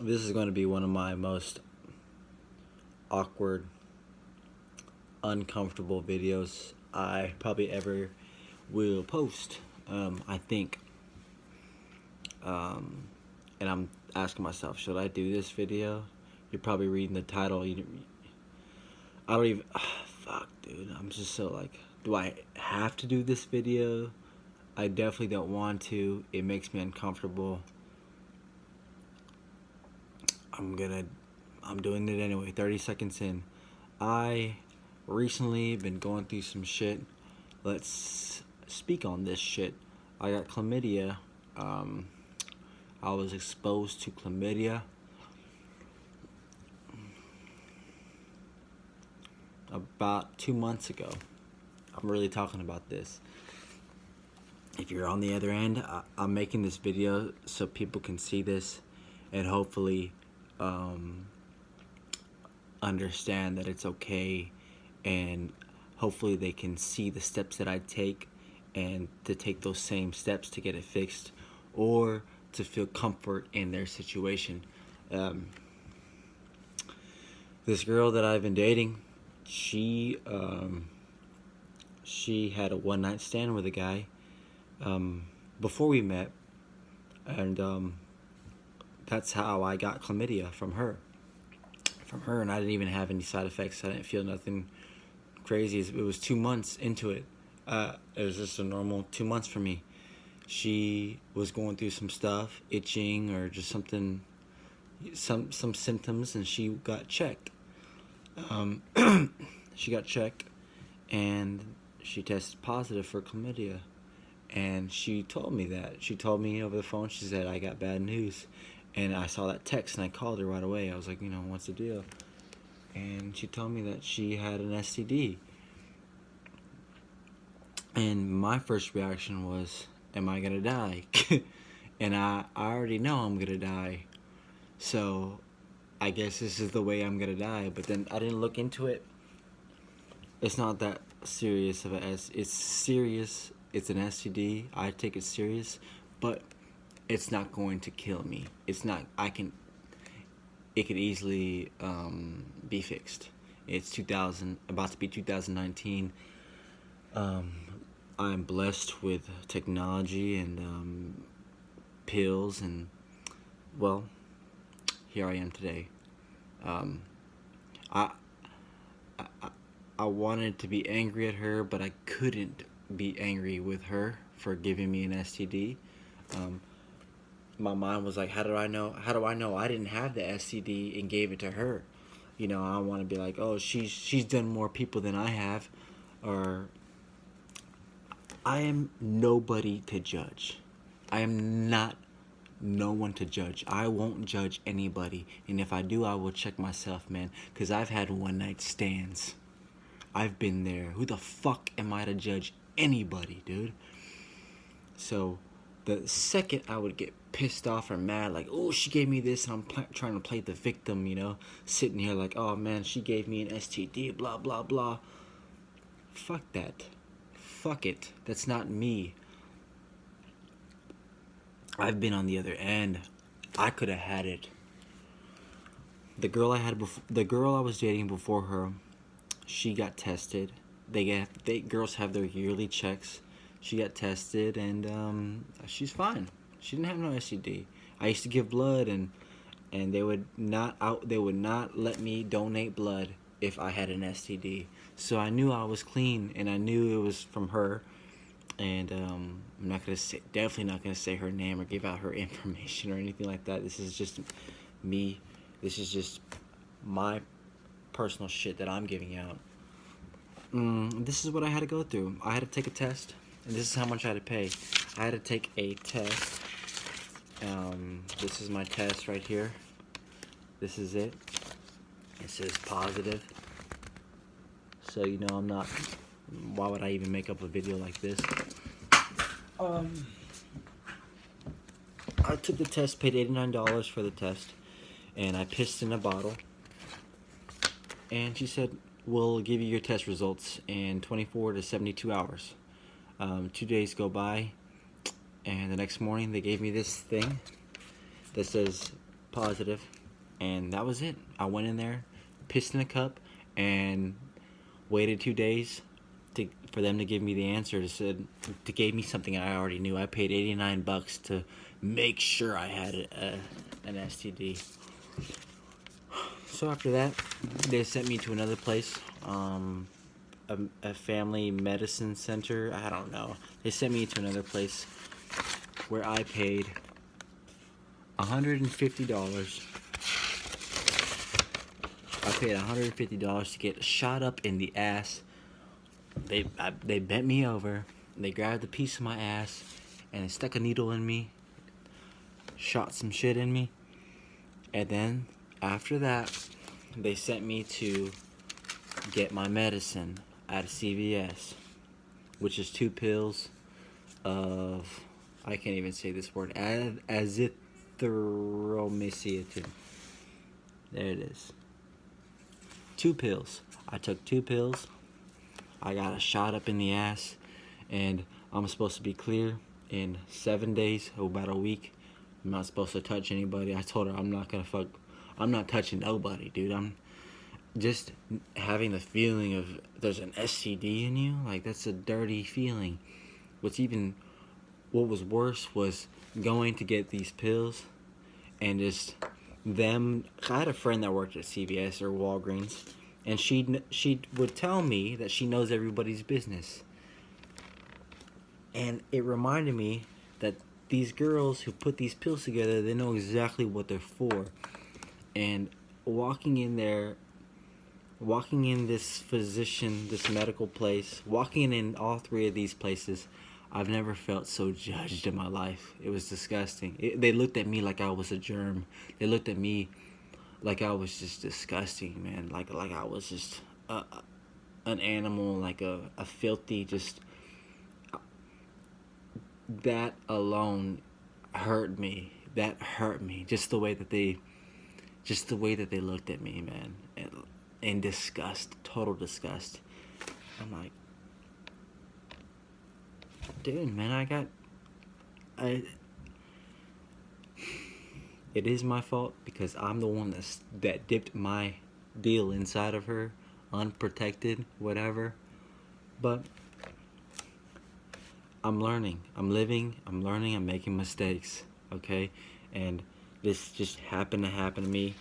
This is going to be one of my most awkward, uncomfortable videos I probably ever will post. I think. And I'm asking myself, should I do this video? You're probably reading the title. I don't even. Fuck, dude. I'm just so like, do I have to do this video? I definitely don't want to. It makes me uncomfortable. I'm doing it anyway. 30 seconds in. I recently been going through some shit. Let's speak on this shit. I got chlamydia. I was exposed to chlamydia about 2 months ago. I'm really talking about this. If you're on the other end, I'm making this video so people can see this and hopefully understand that it's okay, and hopefully they can see the steps that I take and to take those same steps to get it fixed or to feel comfort in their situation. This girl that I've been dating, she had a one-night stand with a guy before we met, and that's how I got chlamydia from her. And I didn't even have any side effects. I didn't feel nothing crazy. It was 2 months into it. It was just a normal 2 months for me. She was going through some stuff, itching or just something, some symptoms, and she got checked. She got checked, and she tested positive for chlamydia. And she told me that. She told me over the phone, she said, I got bad news. And I saw that text and I called her right away. I was like, what's the deal? And she told me that she had an STD. And my first reaction was, am I gonna die? And I already know I'm gonna die. So I guess this is the way I'm gonna die. But then I didn't look into it. It's not that serious of it's serious. It's an STD. I take it serious, but it's not going to kill me. It's not. It could easily be fixed. It's about to be 2019. I'm blessed with technology and pills, and well, here I am today. I wanted to be angry at her, but I couldn't be angry with her for giving me an STD. My mind was like, how do I know I didn't have the STD and gave it to her? I don't want to be like, oh, she's done more people than I have, or I am nobody to judge. I am not no one to judge. I won't judge anybody, and if I do, I will check myself, man, because I've had one night stands. I've been there. Who the fuck am I to judge anybody, dude? So the second I would get pissed off or mad, like, oh, she gave me this, and I'm trying to play the victim, sitting here like, oh man, she gave me an STD, blah blah blah. Fuck that. Fuck it. That's not me. I've been on the other end. I could have had it. The girl I was dating before her, she got tested. Girls have their yearly checks. She got tested, and she's fine. She didn't have no STD. I used to give blood, and they would not let me donate blood if I had an STD. So I knew I was clean, and I knew it was from her. And I'm definitely not gonna say her name or give out her information or anything like that. This is just me. This is just my personal shit that I'm giving out. This is what I had to go through. I had to take a test, and this is how much I had to pay. I had to take a test. This is my test right here. This is it. It says positive. So I'm not. Why would I even make up a video like this? I took the test, paid $89 for the test, and I pissed in a bottle. And she said, we'll give you your test results in 24 to 72 hours. 2 days go by, and the next morning they gave me this thing that says positive, and that was it. I went in there, pissed in a cup, and waited 2 days for them to give me the answer. To give me something I already knew. I paid $89 to make sure I had an STD. So after that, they sent me to another place, a family medicine center. I don't know. They sent me to another place where I paid $150. I paid $150 to get shot up in the ass. They bent me over. They grabbed a piece of my ass and they stuck a needle in me, shot some shit in me, and then after that, they sent me to get my medicine at a CVS, which is 2 pills of, I can't even say this word, azithromycin. There it is. 2 pills. I took 2 pills. I got a shot up in the ass, and I'm supposed to be clear in 7 days, or about a week. I'm not supposed to touch anybody. I told her I'm not touching nobody, dude. I'm just having the feeling of there's an STD in you. Like, that's a dirty feeling. What was worse was going to get these pills and just them. I had a friend that worked at CVS or Walgreens, and she would tell me that she knows everybody's business. And it reminded me that these girls who put these pills together, they know exactly what they're for. And walking in this this medical place, walking in all 3 of these places, I've never felt so judged in my life. It was disgusting. They looked at me like I was a germ. They looked at me like I was just disgusting, man. Like I was just an animal, like a filthy, just... That alone hurt me. That hurt me. Just the way that they looked at me, man. In disgust, total disgust. I'm like, dude, man, it is my fault because I'm the one that dipped my deal inside of her, unprotected, whatever. But I'm learning. I'm living. I'm learning. I'm making mistakes. Okay? And this just happened to happen to me.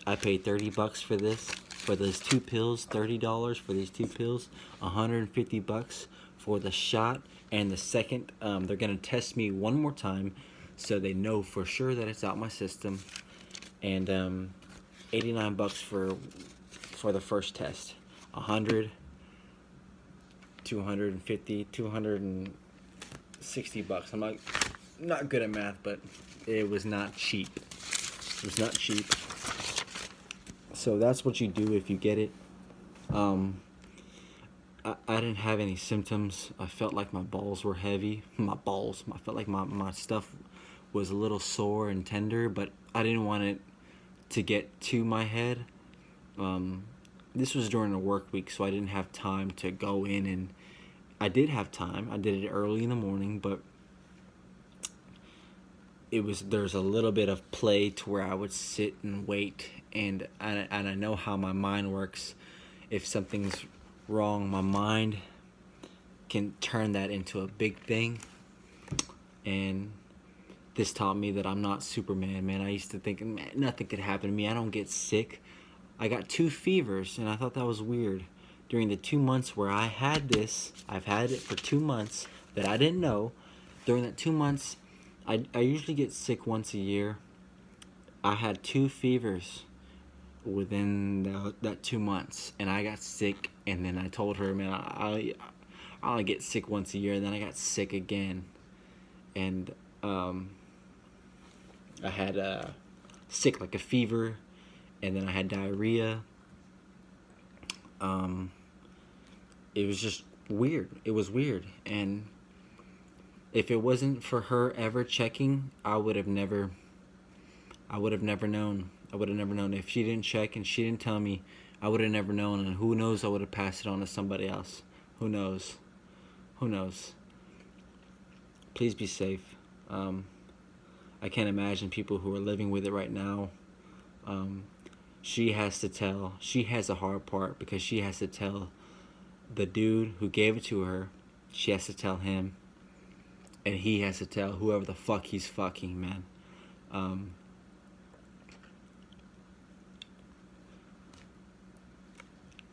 I paid $30 for this. For those 2 pills, $30 for these 2 pills. $150 for the shot. And the second, they're going to test me one more time so they know for sure that it's out my system. And $89 for the first test. 100, 250, $260. I'm not good at math, but it was not cheap. It was not cheap. So that's what you do if you get it. I didn't have any symptoms. I felt like my balls were heavy. I felt like my stuff was a little sore and tender, but I didn't want it to get to my head. This was during a work week, so I didn't have time to go in, and I did have time. I did it early in the morning, but there's a little bit of play to where I would sit and wait, and I know how my mind works. If something's wrong, my mind can turn that into a big thing, and this taught me that I'm not Superman, man. I used to think, man, nothing could happen to me. I don't get sick. I got 2 fevers, and I thought that was weird. During the 2 months where I had this, I've had it for 2 months that I didn't know. During that 2 months, I usually get sick once a year. I had 2 fevers within that 2 months, and I got sick, and then I told her, man, I only get sick once a year, and then I got sick again. And I had sick, like a fever, and then I had diarrhea. It was just weird. It was weird. And if it wasn't for her ever checking, I would have never known. I would have never known. If she didn't check and she didn't tell me, I would have never known. And who knows, I would have passed it on to somebody else. Who knows? Who knows? Please be safe. I can't imagine people who are living with it right now. Um, she has to tell. She has a hard part because she has to tell the dude who gave it to her. She has to tell him, and he has to tell whoever the fuck he's fucking, man. Um,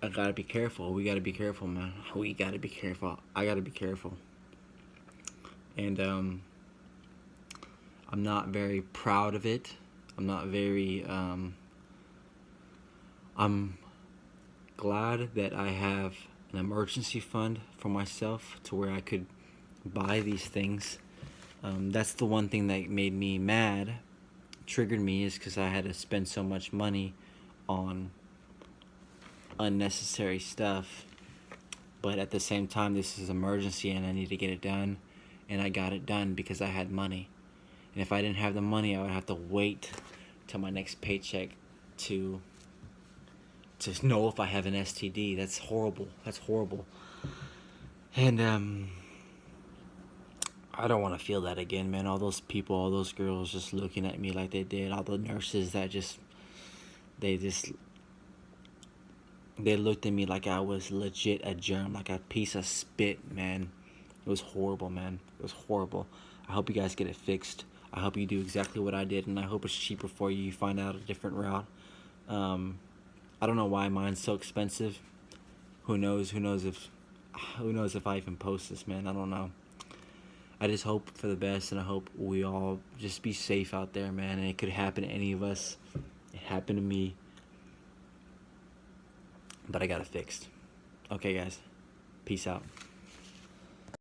I gotta be careful. We gotta be careful, man. We gotta be careful. I gotta be careful. And I'm not very proud of it. I'm not very. I'm glad that I have an emergency fund for myself to where I could buy these things. That's the one thing that made me mad, triggered me, is because I had to spend so much money on unnecessary stuff. But at the same time, this is emergency and I need to get it done. And I got it done because I had money. And if I didn't have the money, I would have to wait till my next paycheck to know if I have an STD. That's horrible. That's horrible. And I don't want to feel that again, man. All those people, all those girls just looking at me like they did. All the nurses that they looked at me like I was legit a germ, like a piece of spit, man. It was horrible, man. It was horrible. I hope you guys get it fixed. I hope you do exactly what I did, and I hope it's cheaper for you. You find out a different route. I don't know why mine's so expensive. Who knows? Who knows if I even post this, man? I don't know. I just hope for the best, and I hope we all just be safe out there, man. And it could happen to any of us. It happened to me. But I got it fixed. Okay, guys. Peace out.